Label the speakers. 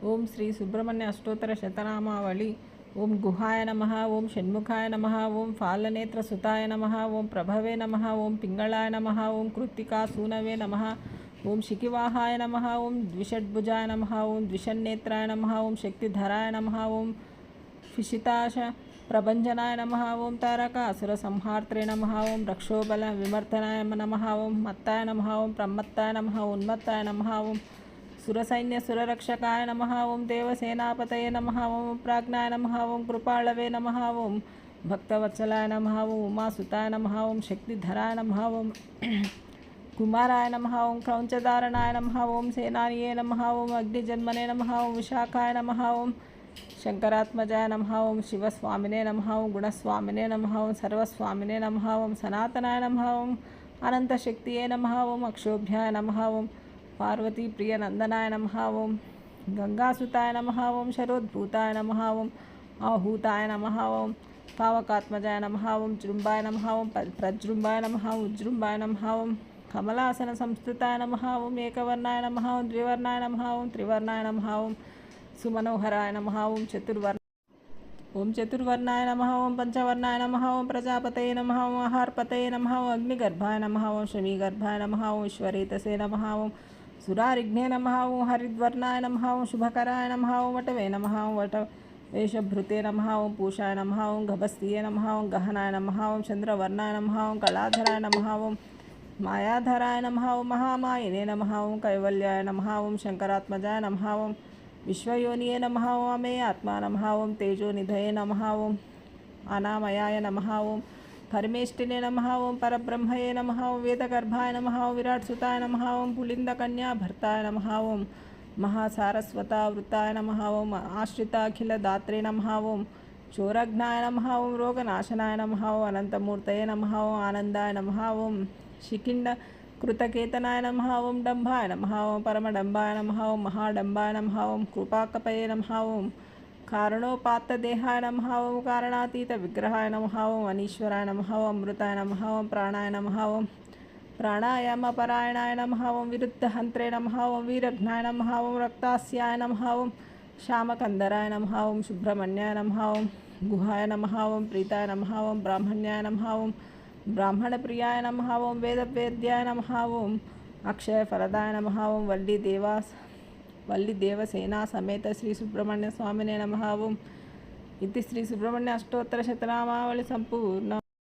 Speaker 1: ఓం శ్రీ సుబ్రహ్మణ్య అష్టోత్తర శతనామావళి. ఓం గుహాయ నమ, ఓం షణ్ముఖాయ నమ, ఓం ఫాలనేత్ర సుతాయ నమ, ఓం ప్రభవే నమ, ఓం పింగళాయ నమ, ఓం కృత్తికా సూనవే నమ, ఓం శిఖివాహాయ నమ, ఓం ద్విషడ్భుజాయ నమ, ఓం ద్విషన్నేత్రాయ నమ, ఓం శక్తిధరాయ నమ, ఓం ఫిషితాశ ప్రభంజనాయ నమ, ఓం తారకాసుర సంహార్త్రే నమ, ఓం రక్షోబల విమర్దనాయ నమ, ఓం మత్తాయ నమ, ఓం ప్రమత్తాయ నమ, ఉన్మత్తాయ నమ, ఓం సురసైన్య సురరక్షకాయ నమ, ఓం దేవసేనాపతయ నమ, ఓం ప్రాజ్ఞాయ నమ, ఓం కృపాళవే నమ, ఓం భక్తవత్సలాయ నమ, ఓం ఉమాసుతాయ నమ, ఓం శక్తిధరాయ నమ, ఓం కుమారాయ నమ, ఓం క్రౌంచధారణాయ నమ, ఓం సేనానియే నమ, ఓం అగ్నిజన్మనే నమ, ఓం విశాఖాయ నమ, ఓం శంకరాత్మజాయ నమ, ఓం శివస్వామినే నమ, ఓం గుణస్వామినే నమ, ఓం సర్వస్వామినే నమ, ఓం సనాతనాయ నమ, ఓం అనంతశక్తియే నమ, ఓం అక్షోభ్యాయ నమ, ఓం పార్వతీ ప్రియ నందనాయ నమ, ఓం గంగాసుతాయ నమ, ఓం శరోద్భూతాయ నమ, ఓం ఆహూతాయ నమ, ఓం పావకాత్మజాయ నమ, ఓం జృంబాయ నమ, ఓం ప్రజృంబాయ నమ, ఉజృంబాయ నమ, ఓం కమలాసన సంస్థితాయ నమ, ఓం ఏకవర్ణాయ నమ, ఓం ద్వివర్ణాయ నమ, ఓం త్రివర్ణాయ నమ, ఓం సుమనోహరాయ నమ, ఓం చతుర్వర్ణాయ నమ, ఓం పంచవర్ణాయ నమ, ఓం ప్రజాపతయ నమ, ఓం ఆహార్పతయ నమ, ఓం అగ్నిగర్భాయ నమ, ఓం శమీగర్భాయ నమ, ఓం ఈశ్వరేతసే నమ, ఓం సురారిఘ్నే నమ, ఓం హరిద్వర్ణాయ నమ, ఓం శుభకరాయ నమ, ఓం వటవే నమ, ఓం వటవేషభృతే నమ, ఓం పూషాయ నమ, ఓం గభస్తీయ నమ, ఓం గహనాయ నమ, ఓం చంద్రవర్ణాయ నమ, ఓం కళాధరాయ నమ, ఓం మాయాధరాయ నమ, ఓం మహామాయినే నమ, ఓం కైవల్యాయ నమ, ఓం శంకరాత్మజాయ నమ, ఓం విశ్వయోనియే నమ, ఓం అమే ఆత్మా నమ, ఓం తేజోనిధయే నమ, ఓం అనామయాయ నమ, ఓం పరమేష్టినే నమ, ఓం పరబ్రహ్మయే నమ, ఓం వేదగర్భాయ నమ, ఓం విరాట్సుతాయ నమ, ఓం పులిందకన్యా భర్తాయ నమ, ఓం మహాసారస్వతావృతాయ నమ, ఓం ఆశ్రితాఖిలదాత్రే నమ, ఓం చోరఘ్నాయ నమ, ఓం రోగనాశనాయ నమ, ఓం అనంతమూర్తయే నమ, ఓం ఆనందాయ నమ, ఓం శిఖిండ కృతకేతనాయ నమ, ఓం డంబాయ నమ, ఓం పరమడంబాయ నమ, ఓం మహాడంబాయ నమ, ఓం కృపాకపయే నమ, ఓం కారణోపాత్తదేహాయ నమ, ఓం కారణాతీత విగ్రహాయ నమ, ఓం అనీశ్వరాయ నమ, ఓం అమృతాయ నమ, ఓం ప్రాణాయ నమ, ఓం ప్రాణాయామపరాయణాయ నమ, ఓం విరుద్ధహంత్రే నమ, ఓం వీరఘ్నాయ నమ, ఓం రక్తాస్యాయ నమ, ఓం శ్యామకందరాయ నమ, ఓం సుబ్రహ్మణ్యాయ నమ, ఓం గుహాయ నమ, ఓం ప్రీతాయ నమ, ఓం బ్రాహ్మణ్యాయ నమ, ఓం బ్రాహ్మణప్రియాయ నమ, ఓం వేదవేద్యాయ నమ, ఓం అక్షయఫలదాయ నమ, ఓం వల్లిదేవసేనా సమేత శ్రీ సుబ్రహ్మణ్య స్వామినే నమ, ఓం ఇది శ్రీ సుబ్రహ్మణ్య అష్టోత్తర శతనామావళి సంపూర్ణ.